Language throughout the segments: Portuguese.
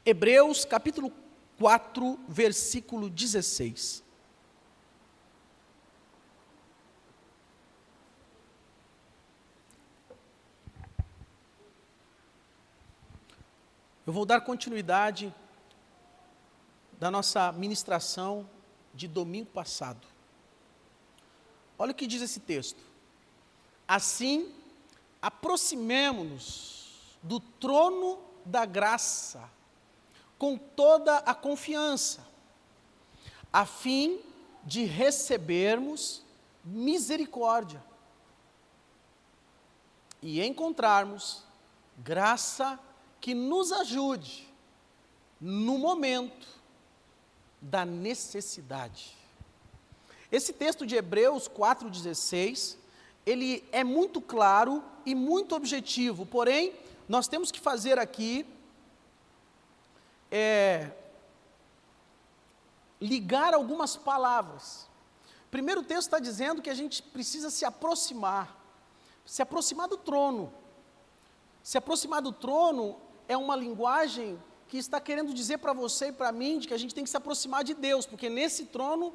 Hebreus capítulo 4, versículo 16. Eu vou dar continuidade da nossa ministração de domingo passado. Olha o que diz esse texto. Assim, aproximemo-nos do trono da graça, com toda a confiança, a fim de recebermos misericórdia e encontrarmos graça que nos ajude no momento da necessidade. Esse texto de Hebreus 4,16, ele é muito claro e muito objetivo, porém, nós temos que fazer aqui, ligar algumas palavras. Primeiro, o texto está dizendo que a gente precisa se aproximar do trono. Se aproximar do trono é uma linguagem que está querendo dizer para você e para mim de que a gente tem que se aproximar de Deus, porque nesse trono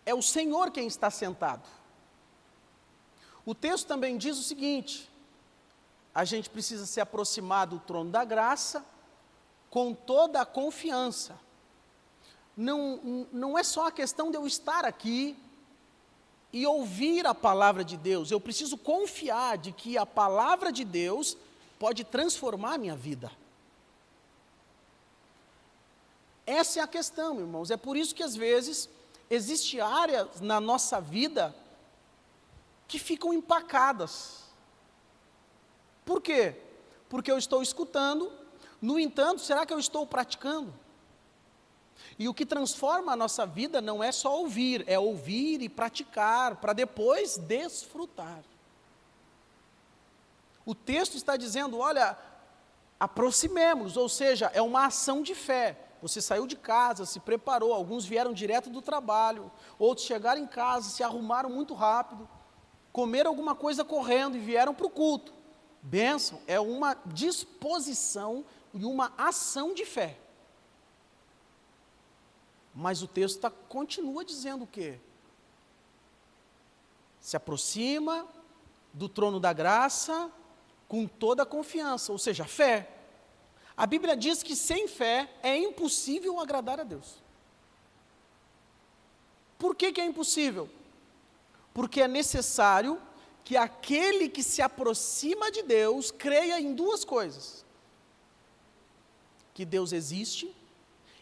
é o Senhor quem está sentado. O texto também diz o seguinte: a gente precisa se aproximar do trono da graça com toda a confiança. Não é só a questão de eu estar aqui e ouvir a palavra de Deus, eu preciso confiar de que a palavra de Deus pode transformar a minha vida. Essa é a questão, irmãos. É por isso que às vezes existem áreas na nossa vida que ficam empacadas. Por quê? Porque eu estou escutando, no entanto, será que eu estou praticando? E o que transforma a nossa vida não é só ouvir, é ouvir e praticar, para depois desfrutar. O texto está dizendo, olha, aproximemo-nos, ou seja, é uma ação de fé. Você saiu de casa, se preparou, alguns vieram direto do trabalho, outros chegaram em casa, se arrumaram muito rápido, comeram alguma coisa correndo e vieram para o culto. Bênção, é uma disposição e uma ação de fé. Mas o texto continua dizendo o quê? Se aproxima do trono da graça com toda a confiança, ou seja, fé. A Bíblia diz que sem fé é impossível agradar a Deus. Por que é impossível? Porque é necessário que aquele que se aproxima de Deus creia em duas coisas: que Deus existe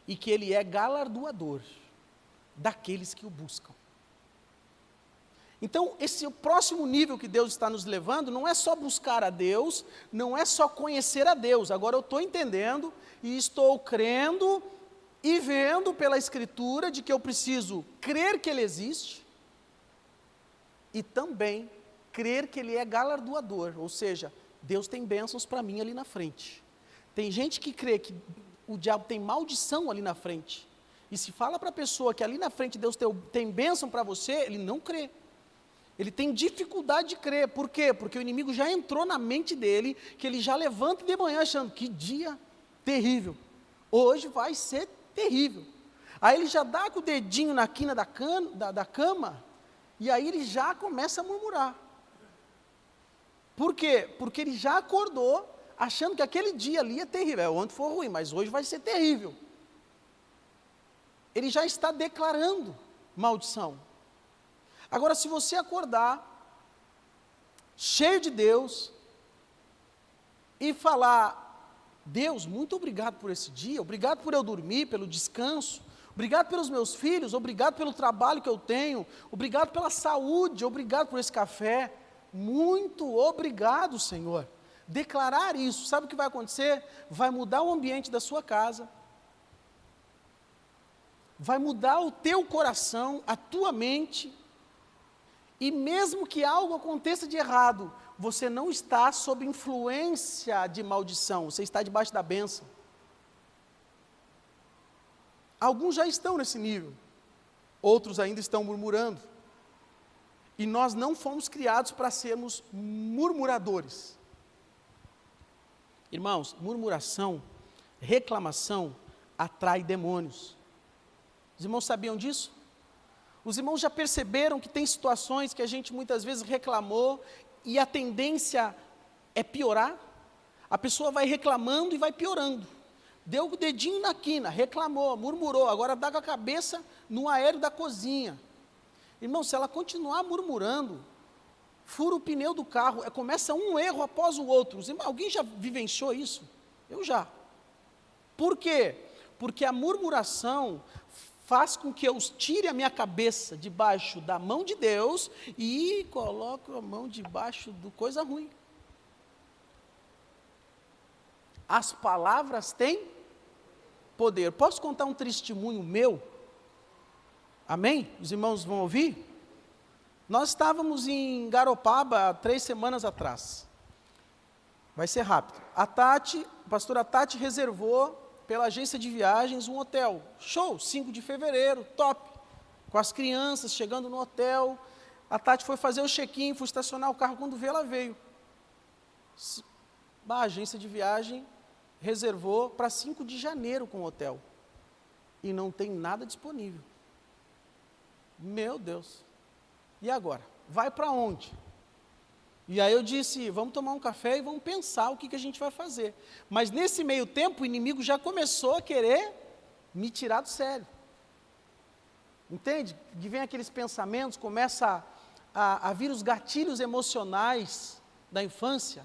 e que Ele é galardoador daqueles que o buscam. Então, esse próximo nível que Deus está nos levando não é só buscar a Deus, não é só conhecer a Deus. Agora eu estou entendendo e estou crendo e vendo pela Escritura de que eu preciso crer que Ele existe e também crer que Ele é galardoador, ou seja, Deus tem bênçãos para mim ali na frente. Tem gente que crê que o diabo tem maldição ali na frente, e se fala para a pessoa que ali na frente Deus tem bênção para você, ele não crê. Ele tem dificuldade de crer. Por quê? Porque o inimigo já entrou na mente dele, que ele já levanta de manhã achando, que dia terrível, hoje vai ser terrível. Aí ele já dá com o dedinho na quina da cama, e aí ele já começa a murmurar. Por quê? Porque ele já acordou, achando que aquele dia ali é terrível. Ontem foi ruim, mas hoje vai ser terrível. Ele já está declarando maldição. Agora, se você acordar, cheio de Deus, e falar, Deus, muito obrigado por esse dia, obrigado por eu dormir, pelo descanso, obrigado pelos meus filhos, obrigado pelo trabalho que eu tenho, obrigado pela saúde, obrigado por esse café, muito obrigado, Senhor. Declarar isso, sabe o que vai acontecer? Vai mudar o ambiente da sua casa, vai mudar o teu coração, a tua mente, e mesmo que algo aconteça de errado, você não está sob influência de maldição, você está debaixo da bênção. Alguns já estão nesse nível, outros ainda estão murmurando. E nós não fomos criados para sermos murmuradores. Irmãos, murmuração Reclamação atrai demônios. Os irmãos sabiam disso? Os irmãos já perceberam que tem situações que a gente muitas vezes reclamou e a tendência é piorar? A pessoa vai reclamando e vai piorando. Deu o dedinho na quina, reclamou, murmurou, agora dá com a cabeça no aéreo da cozinha. Irmão, se ela continuar murmurando, fura o pneu do carro, começa um erro após o outro. Alguém já vivenciou isso? Eu já. Por quê? Porque a murmuração faz com que eu tire a minha cabeça debaixo da mão de Deus e coloco a mão debaixo do coisa ruim. As palavras têm poder. Posso contar um testemunho meu? Amém? Os irmãos vão ouvir? Nós estávamos em Garopaba 3 semanas atrás. Vai ser rápido. A pastora Tati reservou pela agência de viagens um hotel. Show, 5 de fevereiro, top. Com as crianças chegando no hotel. A Tati foi fazer o check-in, foi estacionar o carro, quando veio, ela veio. A agência de viagem reservou para 5 de janeiro com o hotel. E não tem nada disponível. Meu Deus. E agora? Vai para onde? E aí eu disse, vamos tomar um café e vamos pensar o que a gente vai fazer. Mas nesse meio tempo, o inimigo já começou a querer me tirar do sério. Entende? Que vem aqueles pensamentos, começa a vir os gatilhos emocionais da infância.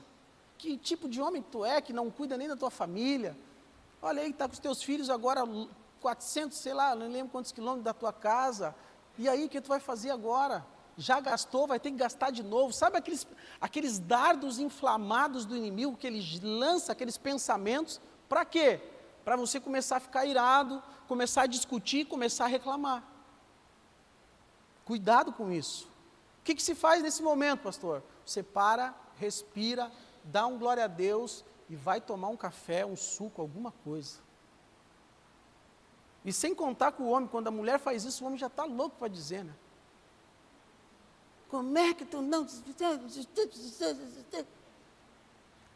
Que tipo de homem tu é, que não cuida nem da tua família? Olha aí, está com os teus filhos agora 400, sei lá, não lembro quantos quilômetros da tua casa. E aí, o que tu vai fazer agora? Já gastou, vai ter que gastar de novo. Sabe aqueles dardos inflamados do inimigo que ele lança, aqueles pensamentos? Para quê? Para você começar a ficar irado, começar a discutir, começar a reclamar. Cuidado com isso. O que se faz nesse momento, pastor? Você para, respira, dá um glória a Deus e vai tomar um café, um suco, alguma coisa. E sem contar com o homem, quando a mulher faz isso, o homem já está louco para dizer, né? Como é que tu não...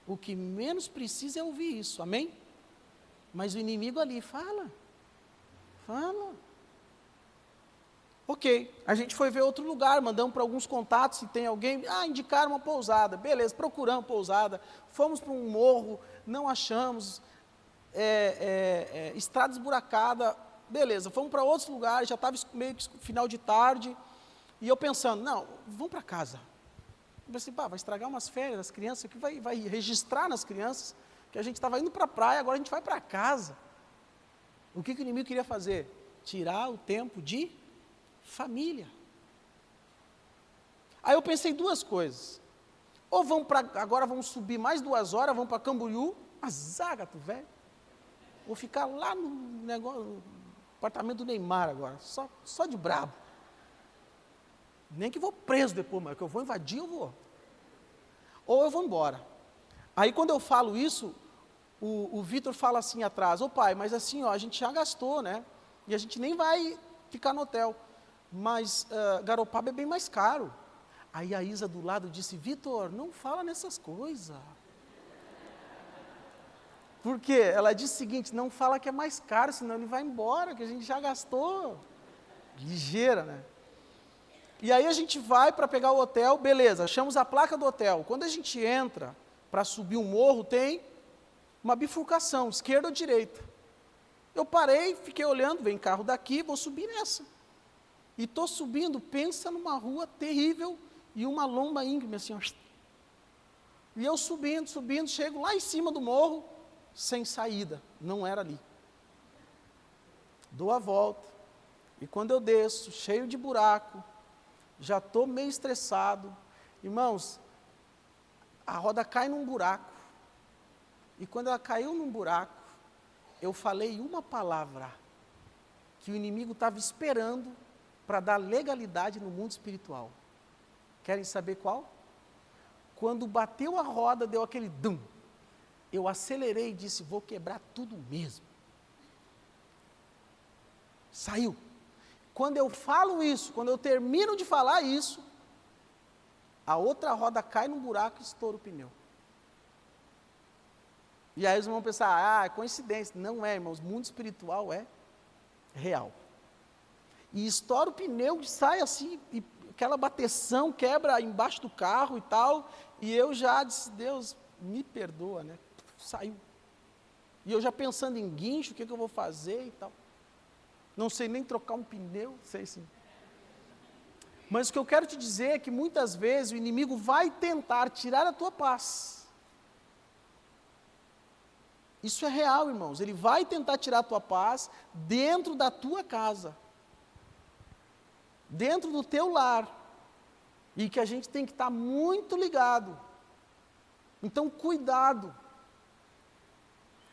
O que menos precisa é ouvir isso, amém? Mas o inimigo ali fala. Ok, a gente foi ver outro lugar, mandamos para alguns contatos, se tem alguém, indicaram uma pousada, beleza, procuramos pousada, fomos para um morro, não achamos, estrada esburacada, beleza, fomos para outros lugares, já estava meio que final de tarde, e eu pensando, não, vamos para casa. Eu pensei, vai estragar umas férias das crianças, que vai registrar nas crianças, que a gente estava indo para a praia, agora a gente vai para casa. O que o inimigo queria fazer? Tirar o tempo de família. Aí eu pensei 2 coisas. Ou agora vamos subir mais 2 horas, vamos para Camboriú, azagato, velho. Vou ficar lá no apartamento do Neymar agora, só de brabo. Nem que vou preso depois, mas que eu vou invadir, eu vou. Ou eu vou embora. Aí quando eu falo isso, o Vitor fala assim atrás, pai, mas assim, a gente já gastou, né? E a gente nem vai ficar no hotel. Mas Garopaba é bem mais caro. Aí a Isa do lado disse, Vitor, não fala nessas coisas. Por quê? Ela disse o seguinte, não fala que é mais caro, senão ele vai embora, que a gente já gastou. Ligeira, né? E aí a gente vai para pegar o hotel, beleza, achamos a placa do hotel. Quando a gente entra para subir um morro, tem uma bifurcação, esquerda ou direita. Eu parei, fiquei olhando, vem carro daqui, vou subir nessa. E estou subindo, pensa numa rua terrível e uma lomba íngreme, assim, ó. E eu subindo, chego lá em cima do morro, sem saída, não era ali. Dou a volta, e quando eu desço, cheio de buraco, já estou meio estressado. Irmãos, a roda cai num buraco, e quando ela caiu num buraco, eu falei uma palavra, que o inimigo estava esperando, para dar legalidade no mundo espiritual. Querem saber qual? Quando bateu a roda, deu aquele dum. Eu acelerei e disse, vou quebrar tudo mesmo. Saiu. Quando eu falo isso, quando eu termino de falar isso, a outra roda cai num buraco e estoura o pneu. E aí os irmãos vão pensar, é coincidência. Não é, irmãos, o mundo espiritual é real. E estoura o pneu, sai assim, e aquela bateção quebra embaixo do carro e tal, e eu já disse, Deus, me perdoa, né? Saiu. E eu já pensando em guincho, o que eu vou fazer e tal. Não sei nem trocar um pneu, sei sim. Mas o que eu quero te dizer é que muitas vezes o inimigo vai tentar tirar a tua paz. Isso é real, irmãos. Ele vai tentar tirar a tua paz dentro da tua casa. Dentro do teu lar. E que a gente tem que estar muito ligado. Então, cuidado.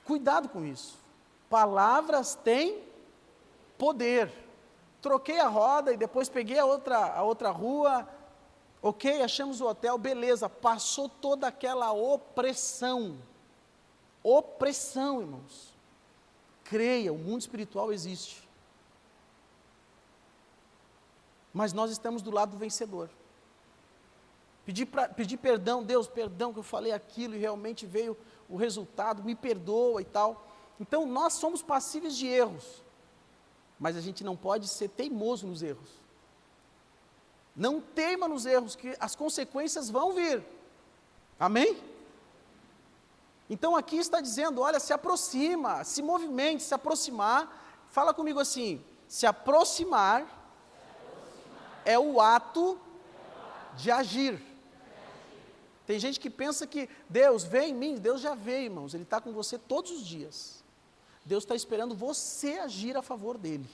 Cuidado com isso. Palavras têm poder. Troquei a roda e depois peguei a outra rua. Ok, achamos o hotel, beleza. Passou toda aquela opressão. Opressão, irmãos. Creia, o mundo espiritual existe. Mas nós estamos do lado do vencedor. Pedir perdão, Deus, perdão que eu falei aquilo e realmente veio o resultado, me perdoa e tal. Então nós somos passíveis de erros, mas a gente não pode ser teimoso nos erros. Não teima nos erros, que as consequências vão vir. Amém? Então aqui está dizendo, olha, se aproxima, se movimente, se aproximar. Fala comigo assim, se aproximar é o ato de agir. Tem gente que pensa que Deus vem em mim, Deus já veio, irmãos, Ele está com você todos os dias. Deus está esperando você agir a favor dEle.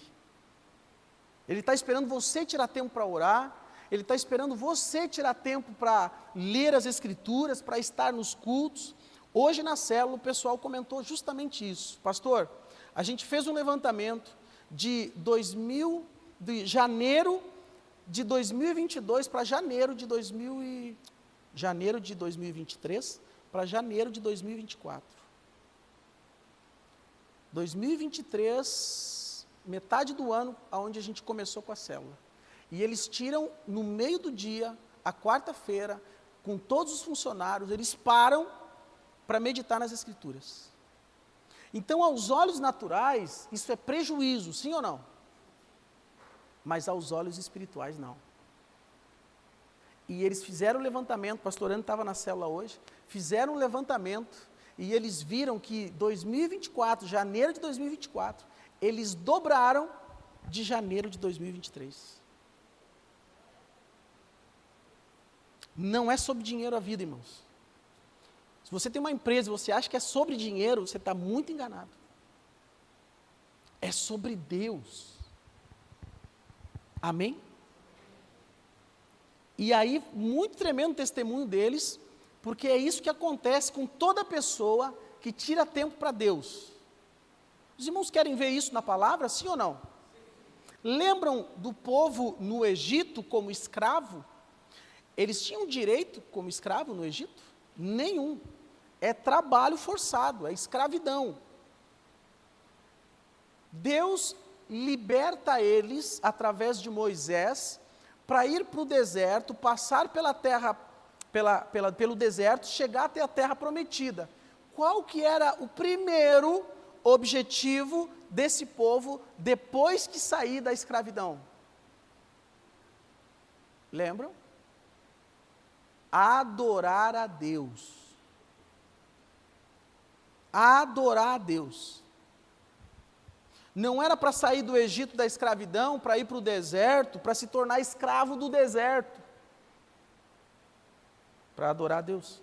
Ele está esperando você tirar tempo para orar, Ele está esperando você tirar tempo para ler as Escrituras, para estar nos cultos. Hoje na célula o pessoal comentou justamente isso. Pastor, a gente fez um levantamento de janeiro de 2022 para janeiro de 2023 para janeiro de 2024. 2023, metade do ano, aonde a gente começou com a célula. E eles tiram no meio do dia, a quarta-feira, com todos os funcionários, eles param para meditar nas Escrituras. Então, aos olhos naturais, isso é prejuízo, sim ou não? Mas aos olhos espirituais, não. E eles fizeram o levantamento, o pastor Ano estava na célula hoje, fizeram um levantamento, e eles viram que 2024, janeiro de 2024, eles dobraram de janeiro de 2023. Não é sobre dinheiro a vida, irmãos. Se você tem uma empresa e você acha que é sobre dinheiro, você está muito enganado. É sobre Deus. Amém? E aí, muito tremendo o testemunho deles, porque é isso que acontece com toda pessoa que tira tempo para Deus. Os irmãos querem ver isso na palavra, sim ou não? Lembram do povo no Egito como escravo? Eles tinham direito como escravo no Egito? Nenhum. É trabalho forçado, é escravidão. Deus liberta eles, através de Moisés, para ir para o deserto, passar pela terra, pelo deserto, chegar até a terra prometida. Qual que era o primeiro objetivo desse povo depois que sair da escravidão? Lembram? Adorar a Deus. Adorar a Deus. Não era para sair do Egito da escravidão, para ir para o deserto, para se tornar escravo do deserto. Para adorar a Deus.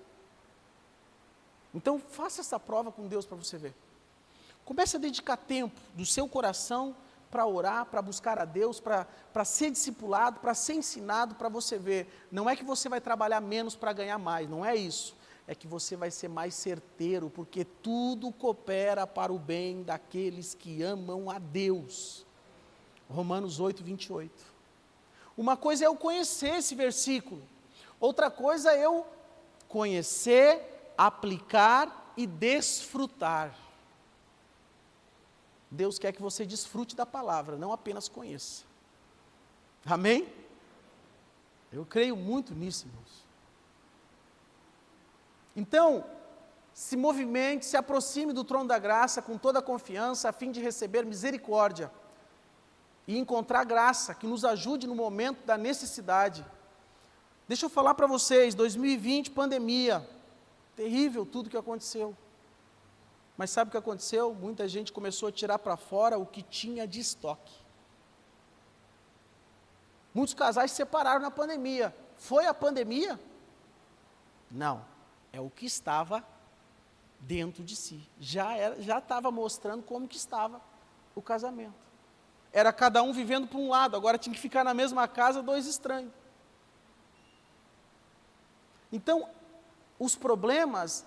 Então, faça essa prova com Deus para você ver. Comece a dedicar tempo do seu coração para orar, para buscar a Deus, para ser discipulado, para ser ensinado, para você ver. Não é que você vai trabalhar menos para ganhar mais, não é isso. É que você vai ser mais certeiro, porque tudo coopera para o bem daqueles que amam a Deus. Romanos 8, 28. Uma coisa é eu conhecer esse versículo, outra coisa é eu conhecer, aplicar e desfrutar. Deus quer que você desfrute da palavra, não apenas conheça. Amém? Eu creio muito nisso, irmãos. Então, se movimente, se aproxime do trono da graça com toda a confiança, a fim de receber misericórdia e encontrar graça que nos ajude no momento da necessidade. Deixa eu falar para vocês, 2020, pandemia, terrível tudo que aconteceu. Mas sabe o que aconteceu? Muita gente começou a tirar para fora o que tinha de estoque. Muitos casais se separaram na pandemia. Foi a pandemia? Não, é o que estava dentro de si. Já estava mostrando como que estava o casamento. Era cada um vivendo por um lado, agora tinha que ficar na mesma casa, dois estranhos. Então, os problemas,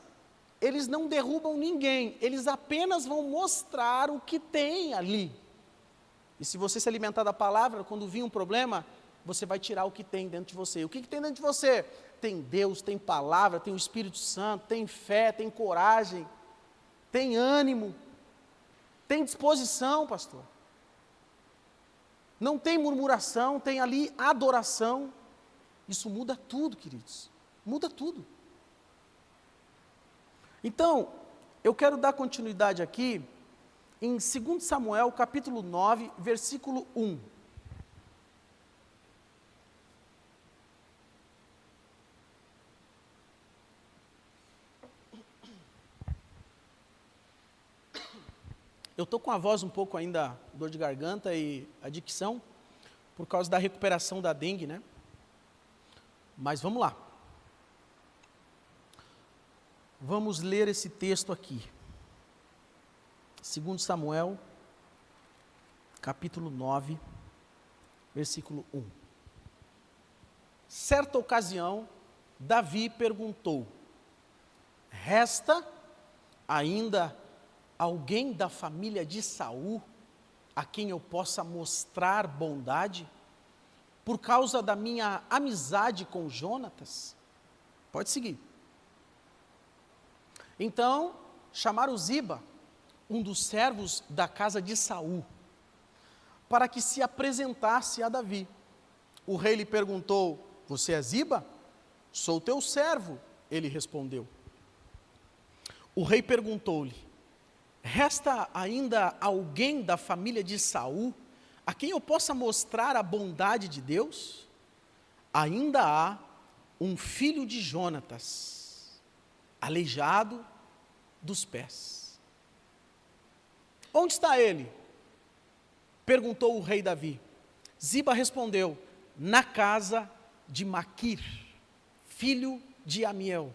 eles não derrubam ninguém, eles apenas vão mostrar o que tem ali. E se você se alimentar da palavra, quando vir um problema, você vai tirar o que tem dentro de você. O que tem dentro de você? Tem Deus, tem palavra, tem o Espírito Santo, tem fé, tem coragem, tem ânimo, tem disposição, pastor. Não tem murmuração, tem ali adoração. Isso muda tudo, queridos. Muda tudo. Então, eu quero dar continuidade aqui em 2 Samuel, capítulo 9, versículo 1. Eu estou com a voz um pouco ainda, dor de garganta e adicção, por causa da recuperação da dengue, né? Mas vamos lá. Vamos ler esse texto aqui. 2 Samuel, capítulo 9, versículo 1. Certa ocasião, Davi perguntou: resta ainda alguém da família de Saul a quem eu possa mostrar bondade por causa da minha amizade com Jonatas? Pode seguir. Então, chamaram Ziba, um dos servos da casa de Saul, para que se apresentasse a Davi. O rei lhe perguntou: você é Ziba? Sou teu servo, ele respondeu. O rei perguntou-lhe: resta ainda alguém da família de Saul a quem eu possa mostrar a bondade de Deus? Ainda há um filho de Jonatas, aleijado dos pés. Onde está ele? Perguntou o rei Davi. Ziba respondeu: na casa de Maquir, filho de Amiel,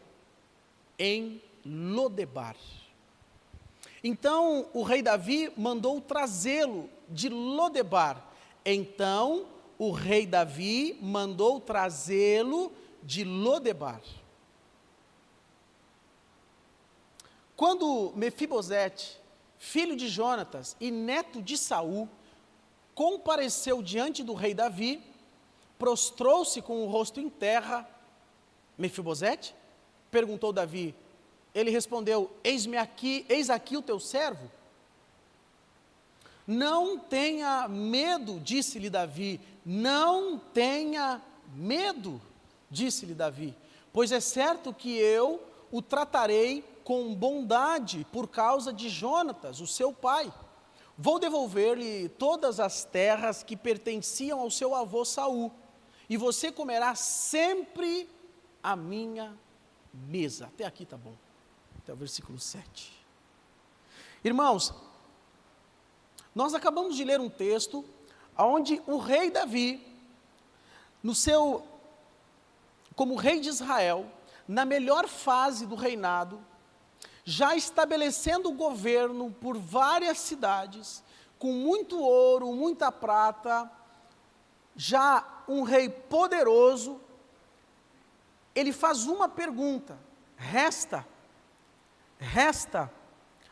em Lodebar. Então o rei Davi mandou trazê-lo de Lodebar. Então o rei Davi mandou trazê-lo de Lodebar. Quando Mefibosete, filho de Jonatas e neto de Saul, compareceu diante do rei Davi, prostrou-se com o rosto em terra. Mefibosete? Perguntou Davi. Ele respondeu: eis aqui o teu servo. Não tenha medo, disse-lhe Davi, não tenha medo, disse-lhe Davi, pois é certo que eu o tratarei com bondade por causa de Jonatas, o seu pai. Vou devolver-lhe todas as terras que pertenciam ao seu avô Saul, e você comerá sempre a minha mesa. Até aqui está bom. Até o versículo 7. Irmãos, nós acabamos de ler um texto onde o rei Davi, como rei de Israel, na melhor fase do reinado, já estabelecendo o governo por várias cidades, com muito ouro, muita prata, já um rei poderoso, ele faz uma pergunta: resta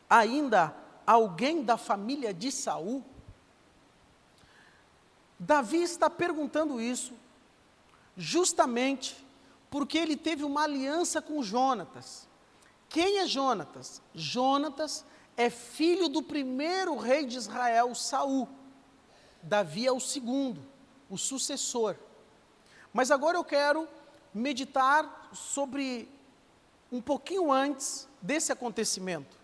ainda alguém da família de Saul? Davi está perguntando isso justamente porque ele teve uma aliança com Jonatas. Quem é Jonatas? Jonatas é filho do primeiro rei de Israel, Saul. Davi é o segundo, o sucessor. Mas agora eu quero meditar sobre um pouquinho antes, desse acontecimento.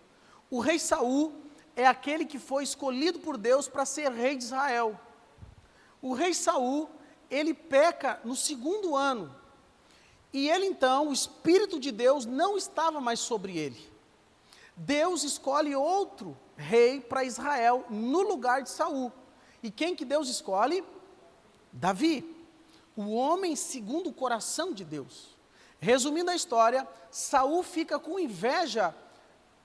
O rei Saul é aquele que foi escolhido por Deus para ser rei de Israel. O rei Saul, ele peca no 2º ano. E ele então, o Espírito de Deus não estava mais sobre ele. Deus escolhe outro rei para Israel no lugar de Saul. E quem que Deus escolhe? Davi, o homem segundo o coração de Deus. Resumindo a história, Saul fica com inveja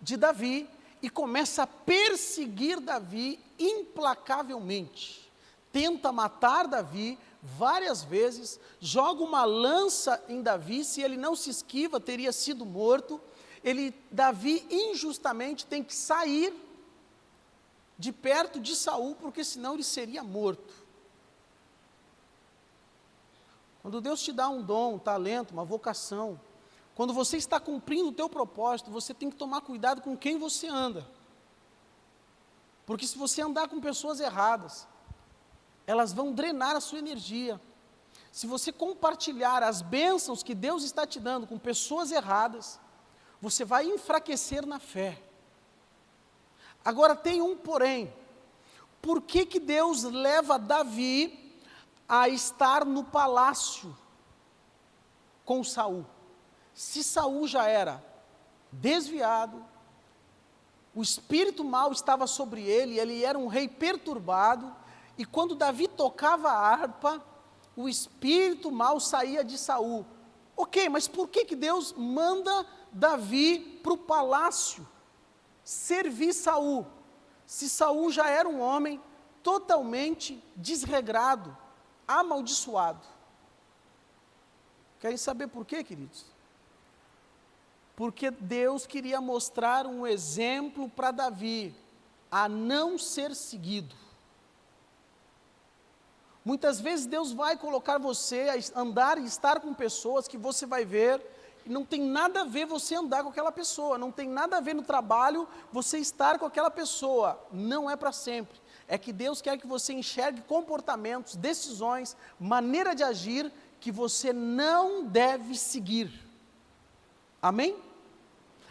de Davi e começa a perseguir Davi implacavelmente. Tenta matar Davi várias vezes, joga uma lança em Davi, se ele não se esquiva, teria sido morto. Davi injustamente tem que sair de perto de Saul, porque senão ele seria morto. Quando Deus te dá um dom, um talento, uma vocação, quando você está cumprindo o teu propósito, você tem que tomar cuidado com quem você anda. Porque se você andar com pessoas erradas, elas vão drenar a sua energia. Se você compartilhar as bênçãos que Deus está te dando com pessoas erradas, você vai enfraquecer na fé. Agora tem um porém. Por que Deus leva Davi a estar no palácio com Saul? Se Saul já era desviado, o espírito mau estava sobre ele, ele era um rei perturbado, e quando Davi tocava a harpa, o espírito mau saía de Saul. Ok, mas por que Deus manda Davi para o palácio servir Saul? Se Saul já era um homem totalmente desregrado, amaldiçoado. Querem saber por quê, queridos? Porque Deus queria mostrar um exemplo para Davi, a não ser seguido. Muitas vezes Deus vai colocar você a andar e estar com pessoas que você vai ver, e não tem nada a ver você andar com aquela pessoa, não tem nada a ver no trabalho você estar com aquela pessoa, não é para sempre. É que Deus quer que você enxergue comportamentos, decisões, maneira de agir que você não deve seguir. Amém?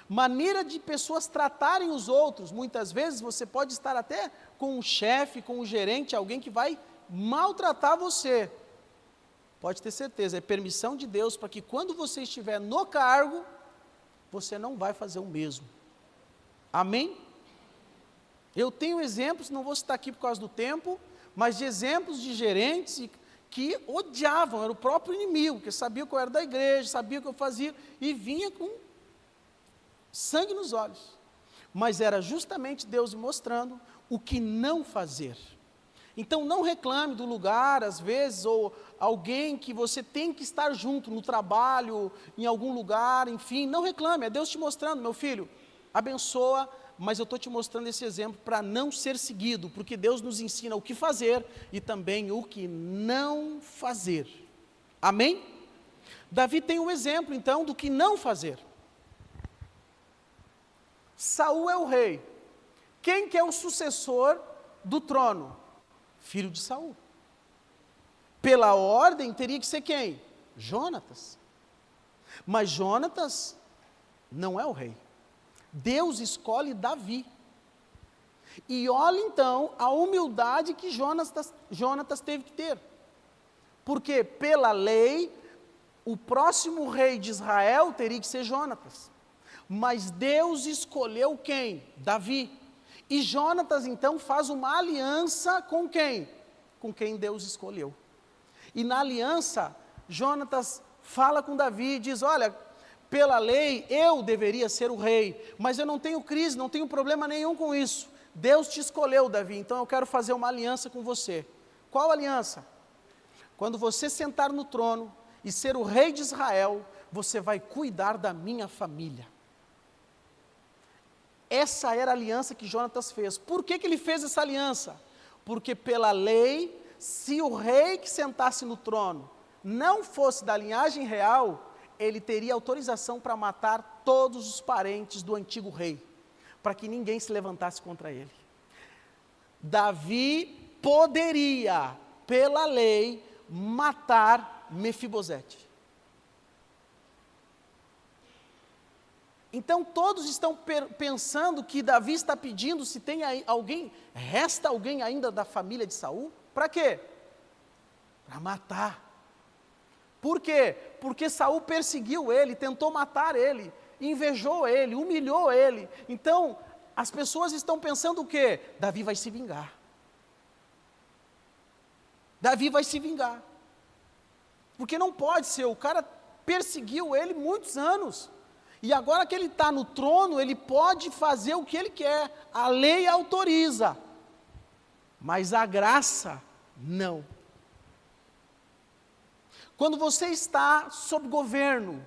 Maneira de pessoas tratarem os outros. Muitas vezes você pode estar até com um chefe, com um gerente, alguém que vai maltratar você. Pode ter certeza, é permissão de Deus para que quando você estiver no cargo, você não vai fazer o mesmo. Amém? Eu tenho exemplos, não vou citar aqui por causa do tempo, mas de exemplos de gerentes que odiavam, era o próprio inimigo, que sabia que eu era da igreja, sabia o que eu fazia, e vinha com sangue nos olhos. Mas era justamente Deus mostrando o que não fazer. Então não reclame do lugar, às vezes, ou alguém que você tem que estar junto, no trabalho, em algum lugar, enfim, não reclame, é Deus te mostrando, meu filho, abençoa, mas eu estou te mostrando esse exemplo para não ser seguido, porque Deus nos ensina o que fazer e também o que não fazer. Amém? Davi tem um exemplo, então, do que não fazer. Saul é o rei. Quem que é o sucessor do trono? Filho de Saul. Pela ordem, teria que ser quem? Jonatas. Mas Jonatas não é o rei. Deus escolhe Davi. E olha então a humildade que Jonatas teve que ter. Porque pela lei, o próximo rei de Israel teria que ser Jonatas. Mas Deus escolheu quem? Davi. E Jonatas então faz uma aliança com quem? Com quem Deus escolheu. E na aliança, Jonatas fala com Davi e diz, olha, pela lei eu deveria ser o rei, mas eu não tenho crise, não tenho problema nenhum com isso. Deus te escolheu, Davi, então eu quero fazer uma aliança com você. Qual aliança? Quando você sentar no trono e ser o rei de Israel, você vai cuidar da minha família. Essa era a aliança que Jonatas fez. Por que ele fez essa aliança? Porque pela lei, se o rei que sentasse no trono não fosse da linhagem real, ele teria autorização para matar todos os parentes do antigo rei, para que ninguém se levantasse contra ele. Davi poderia, pela lei, matar Mefibosete. Então todos estão pensando que Davi está pedindo se tem alguém, resta alguém ainda da família de Saul? Para quê? Para matar. Por quê? Porque Saul perseguiu ele, tentou matar ele, invejou ele, humilhou ele. Então, as pessoas estão pensando o quê? Davi vai se vingar. Davi vai se vingar. Porque não pode ser, o cara perseguiu ele muitos anos. E agora que ele está no trono, ele pode fazer o que ele quer. A lei autoriza. Mas a graça, não. Quando você está sob governo,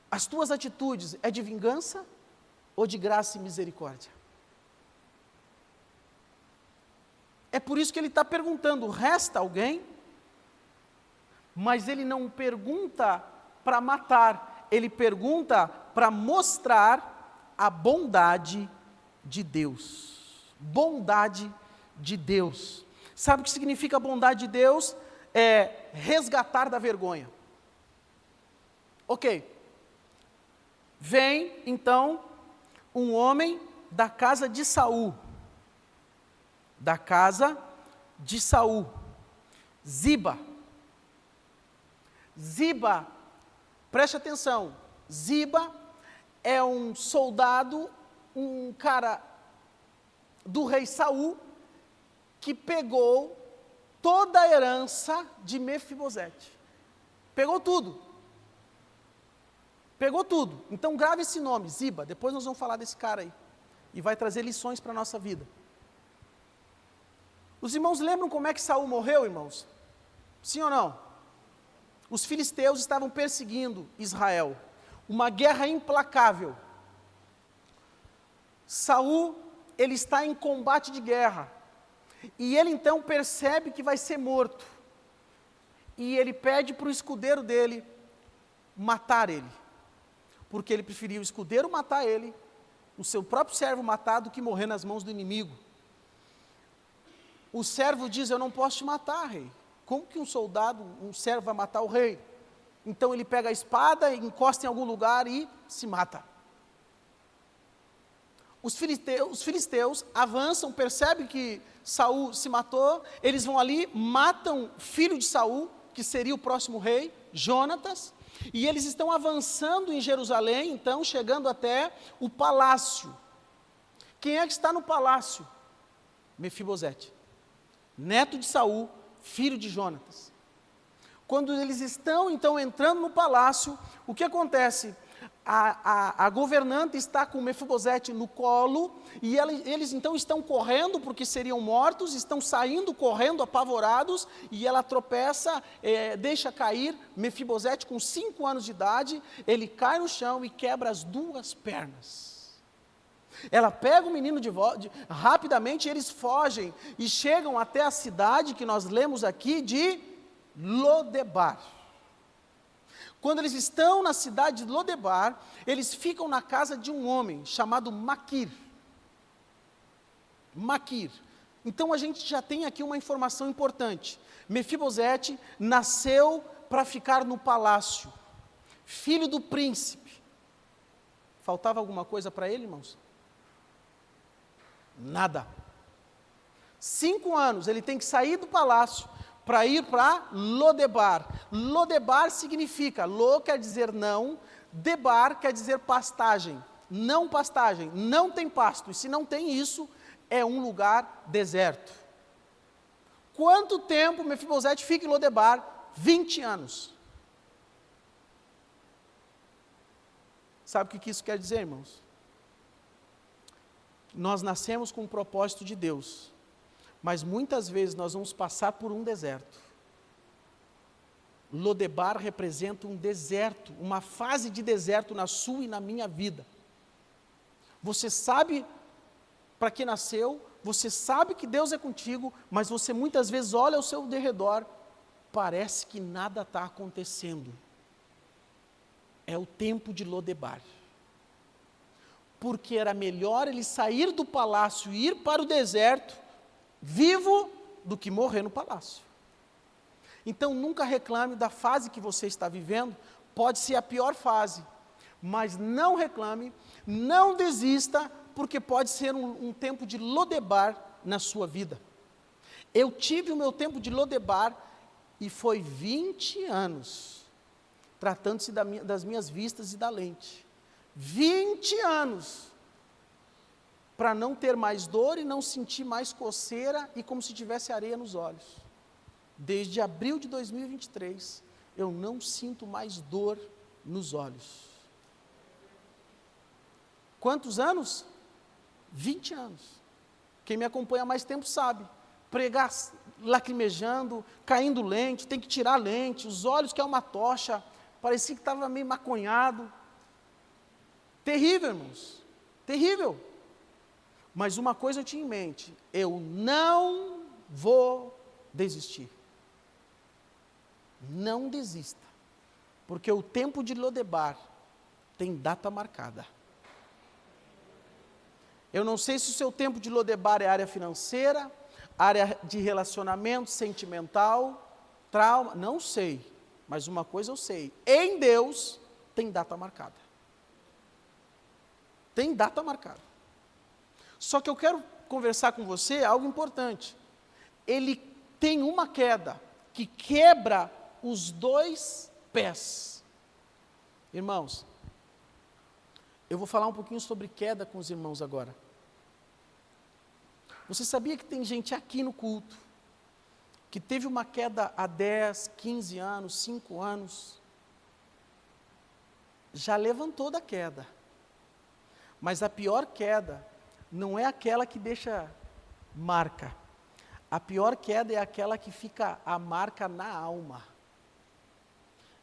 as tuas atitudes é de vingança ou de graça e misericórdia? É por isso que ele está perguntando, resta alguém? Mas ele não pergunta para matar, ele pergunta para mostrar a bondade de Deus. Bondade de Deus. Sabe o que significa a bondade de Deus? É resgatar da vergonha. Ok. Vem, então, um homem da casa de Saul. Da casa de Saul. Ziba. Ziba, preste atenção, Ziba é um soldado, um cara do rei Saul, que pegou toda a herança de Mefibosete. Pegou tudo. Pegou tudo. Então grave esse nome, Ziba, depois nós vamos falar desse cara aí. E vai trazer lições para a nossa vida. Os irmãos lembram como é que Saul morreu, irmãos? Sim ou não? Os filisteus estavam perseguindo Israel. Uma guerra implacável. Saul, ele está em combate de guerra. E ele então percebe que vai ser morto. E ele pede para o escudeiro dele matar ele. Porque ele preferiu o escudeiro matar ele, o seu próprio servo matar, do que morrer nas mãos do inimigo. O servo diz, eu não posso te matar, rei. Como que um soldado, um servo vai matar o rei? Então ele pega a espada, encosta em algum lugar e se mata. Os filisteus avançam, percebem que Saul se matou, eles vão ali, matam o filho de Saul, que seria o próximo rei, Jonatas, e eles estão avançando em Jerusalém, então chegando até o palácio. Quem é que está no palácio? Mefibosete, neto de Saul, filho de Jonatas. Quando eles estão, então, entrando no palácio, o que acontece? A governanta está com Mefibosete no colo, e eles, então, estão correndo, porque seriam mortos, estão saindo, correndo, apavorados, e ela tropeça, deixa cair Mefibosete com 5 anos de idade, ele cai no chão e quebra as 2 pernas. Ela pega o menino rapidamente, eles fogem e chegam até a cidade que nós lemos aqui de Lodebar. Quando eles estão na cidade de Lodebar, eles ficam na casa de um homem chamado Maquir. Maquir. Então a gente já tem aqui uma informação importante. Mefibosete nasceu para ficar no palácio, filho do príncipe. Faltava alguma coisa para ele, irmãos? Nada. 5 anos, ele tem que sair do palácio para ir para Lodebar. Lodebar significa, Lo quer dizer não, Debar quer dizer pastagem. Não pastagem, não tem pasto. E se não tem isso, é um lugar deserto. Quanto tempo Mefibosete fica em Lodebar? 20 anos. Sabe o que isso quer dizer, irmãos? Nós nascemos com um propósito de Deus, mas muitas vezes nós vamos passar por um deserto. Lodebar representa um deserto, uma fase de deserto na sua e na minha vida. Você sabe para que nasceu, você sabe que Deus é contigo, mas você muitas vezes olha ao seu derredor, parece que nada está acontecendo. É o tempo de Lodebar. Porque era melhor ele sair do palácio e ir para o deserto, vivo, do que morrer no palácio. Então nunca reclame da fase que você está vivendo, pode ser a pior fase, Mas não reclame, não desista, porque pode ser um tempo de Lodebar na sua vida. Eu tive o meu tempo de Lodebar e foi 20 anos, tratando-se das minhas vistas e da lente. 20 anos, para não ter mais dor e não sentir mais coceira e como se tivesse areia nos olhos. Desde abril de 2023, eu não sinto mais dor nos olhos. Quantos anos? 20 anos. Quem me acompanha há mais tempo sabe. Pregar lacrimejando, caindo lente, tem que tirar a lente, os olhos que é uma tocha, parecia que estava meio maconhado. Terrível, irmãos, terrível. Mas uma coisa eu tinha em mente, eu não vou desistir. Não desista, porque o tempo de Lodebar tem data marcada. Eu não sei se o seu tempo de Lodebar é área financeira, área de relacionamento sentimental, trauma, não sei, mas uma coisa eu sei, em Deus tem data marcada. Tem data marcada. Só que eu quero conversar com você algo importante. Ele tem uma queda que quebra os 2 pés. Irmãos, eu vou falar um pouquinho sobre queda com os irmãos agora. Você sabia que tem gente aqui no culto que teve uma queda há 10, 15 anos, 5 anos, já levantou da queda, mas a pior queda não é aquela que deixa marca, a pior queda é aquela que fica a marca na alma.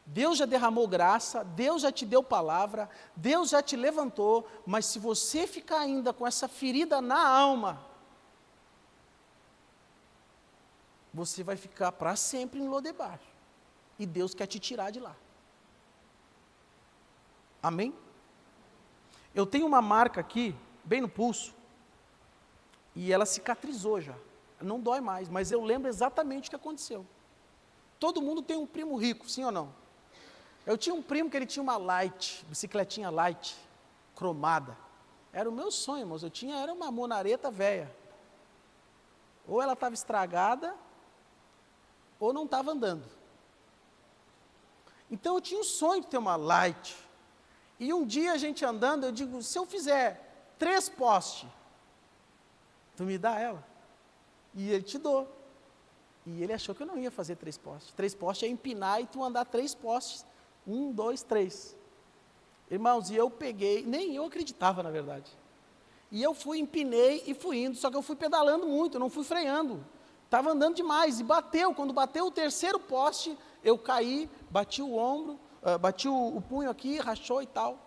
Deus já derramou graça, Deus já te deu palavra, Deus já te levantou, mas se você ficar ainda com essa ferida na alma, você vai ficar para sempre em Lodebar. E Deus quer te tirar de lá. Amém? Eu tenho uma marca aqui, bem no pulso, e ela cicatrizou já. Não dói mais, mas eu lembro exatamente o que aconteceu. Todo mundo tem um primo rico, sim ou não? Eu tinha um primo que ele tinha uma Light, bicicletinha Light, cromada. Era o meu sonho, irmãos. Era uma monareta velha. Ou ela estava estragada, ou não estava andando. Então eu tinha um sonho de ter uma Light. E um dia a gente andando, eu digo, se eu fizer 3 postes, tu me dá ela? E ele te dou. E ele achou que eu não ia fazer 3 postes. 3 postes é empinar e tu andar 3 postes. 1, 2, 3. Irmãos, e eu peguei, nem eu acreditava na verdade. E eu fui, empinei e fui indo, só que eu fui pedalando muito, eu não fui freando. Estava andando demais e bateu. Quando bateu o 3º poste, eu caí, bati o ombro, bati o punho aqui, rachou e tal.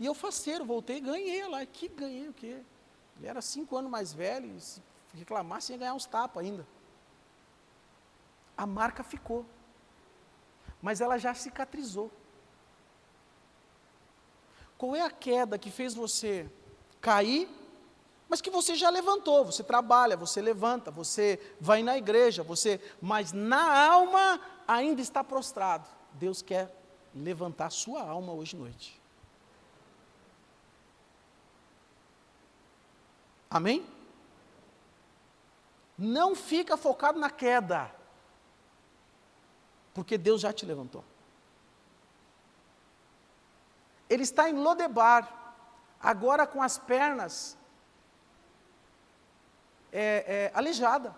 E eu faceiro, voltei e ganhei lá. Que ganhei o quê? Ele era 5 anos mais velho, e se reclamasse ia ganhar uns tapas ainda. A marca ficou, mas ela já cicatrizou. Qual é a queda que fez você cair, mas que você já levantou? Você trabalha, você levanta, você vai na igreja, mas na alma ainda está prostrado. Deus quer levantar a sua alma hoje à noite. Amém? Não fica focado na queda, porque Deus já te levantou. Ele está em Lodebar, agora com as pernas aleijada.